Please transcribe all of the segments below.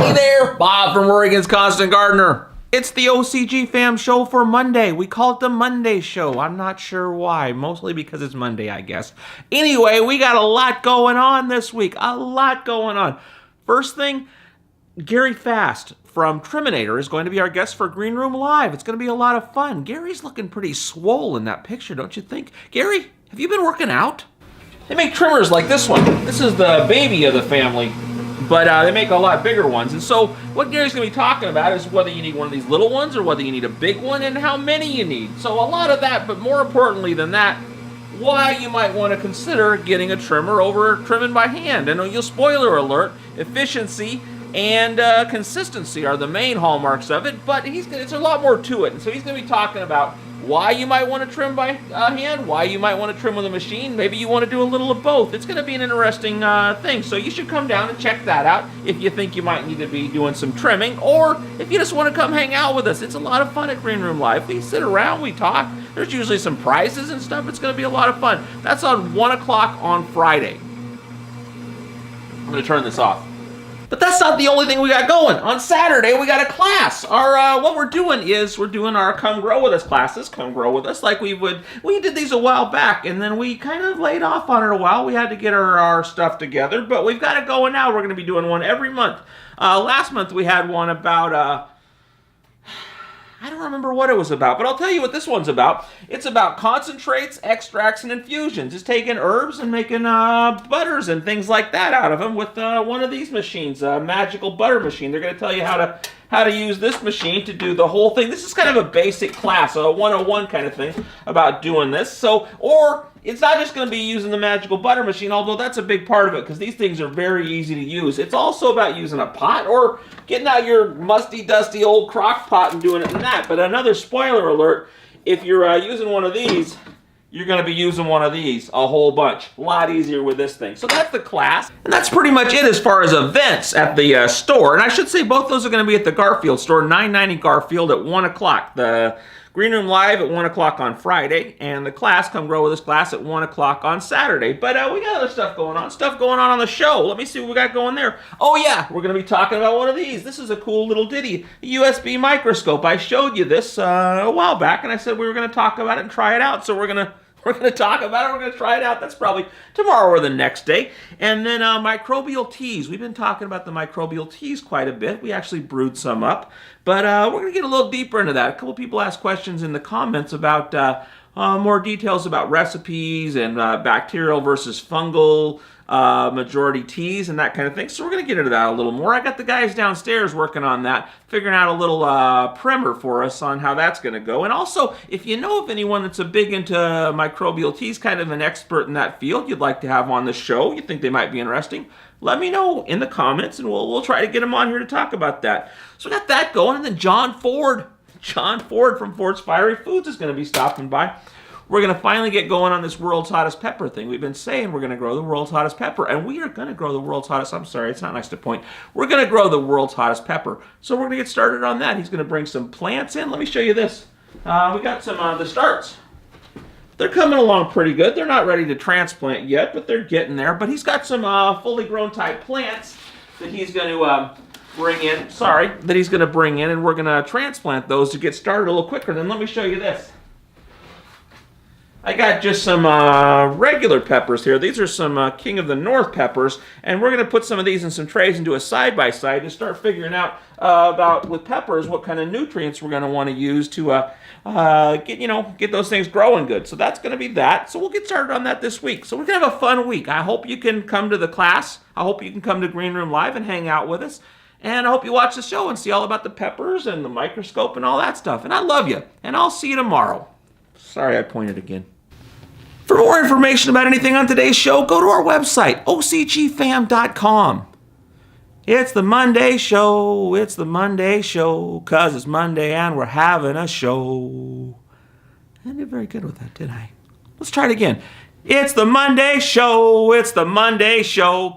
Hey there, Bob from Oregon's Constant Gardener. It's the OCGFAM show for Monday. We call it the Monday show. I'm not sure why. Mostly because it's Monday, I guess. Anyway, we got a lot going on this week. A lot going on. First thing, Gary Fast from Triminator is going to be our guest for Green Room Live. It's going to be a lot of fun. Gary's looking pretty swole in that picture, don't you think? Gary, have you been working out? They make trimmers like this one. This is the baby of the family. But they make a lot bigger ones. And so what Gary's going to be talking about is whether you need one of these little ones or whether you need a big one and how many you need. So a lot of that, but more importantly than that, why you might want to consider getting a trimmer over trimming by hand. And you'll spoiler alert, efficiency and consistency are the main hallmarks of it, but it's a lot more to it. And so he's going to be talking about why you might want to trim by hand, why you might want to trim with a machine. Maybe you want to do a little of both. It's going to be an interesting thing. So you should come down and check that out if you think you might need to be doing some trimming, or if you just want to come hang out with us. It's a lot of fun at Green Room Live. We sit around, we talk. There's usually some prizes and stuff. It's going to be a lot of fun. That's on 1 o'clock on Friday. I'm going to turn this off. But that's not the only thing we got going. On Saturday, we got a class. What we're doing is we're doing our Come Grow With Us classes. Come Grow With Us like we did these a while back, and then we kind of laid off on it a while. We had to get our stuff together, but we've got it going now. We're going to be doing one every month. Last month, we had one about... I don't remember what it was about, but I'll tell you what this one's about. It's about concentrates, extracts, and infusions. It's taking herbs and making butters and things like that out of them with one of these machines, a magical butter machine. They're going to tell you how to use this machine to do the whole thing. This is kind of a basic class, a 101 kind of thing about doing this. Or it's not just going to be using the magical butter machine, although that's a big part of it because these things are very easy to use. It's also about using a pot or getting out your musty, dusty old crock pot and doing it in that. But another spoiler alert, if you're using one of these, you're going to be using one of these a whole bunch. A lot easier with this thing. So that's the class. And that's pretty much it as far as events at the store. And I should say both those are going to be at the Garfield store, 990 Garfield at 1 o'clock. The Green Room Live at 1 o'clock on Friday, and the class, Come Grow With Us class, at 1 o'clock on Saturday. But we got other stuff going on the show. Let me see what we got going there. Oh yeah, we're going to be talking about one of these. This is a cool little ditty, a USB microscope. I showed you this a while back, and I said we were going to talk about it and try it out. So we're going to talk about it. We're going to try it out. That's probably tomorrow or the next day. And then microbial teas. We've been talking about the microbial teas quite a bit. We actually brewed some up. But we're going to get a little deeper into that. A couple people asked questions in the comments about more details about recipes and bacterial versus fungal majority teas and that kind of thing. So we're going to get into that a little more. I got the guys downstairs working on that, figuring out a little primer for us on how that's going to go. And also, if you know of anyone that's a big into microbial teas, kind of an expert in that field you'd like to have on the show, you think they might be interesting, let me know in the comments and we'll try to get them on here to talk about that. So we got that going. And then John Ford from Ford's Fiery Foods is going to be stopping by. We're going to finally get going on this world's hottest pepper thing. We've been saying we're going to grow the world's hottest pepper, and we are going to grow the world's hottest, I'm sorry, it's not nice to point. We're going to grow the world's hottest pepper. So we're going to get started on that. He's going to bring some plants in. Let me show you this. We got some the starts. They're coming along pretty good. They're not ready to transplant yet, but they're getting there. But he's got some fully grown type plants that he's going to bring in. And we're going to transplant those to get started a little quicker. Then let me show you this. I got just some regular peppers here. These are some King of the North peppers, and we're going to put some of these in some trays and do a side-by-side to start figuring out about, with peppers, what kind of nutrients we're going to want to use to get those things growing good. So that's going to be that. So we'll get started on that this week. So we're going to have a fun week. I hope you can come to the class. I hope you can come to Green Room Live and hang out with us. And I hope you watch the show and see all about the peppers and the microscope and all that stuff. And I love you. And I'll see you tomorrow. Sorry I pointed again. For more information about anything on today's show, go to our website, OCGFAM.com. It's the Monday show, 'cause it's Monday and we're having a show. I did very good with that, did I? Let's try it again. It's the Monday show,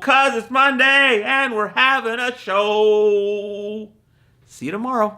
'cause it's Monday and we're having a show. See you tomorrow.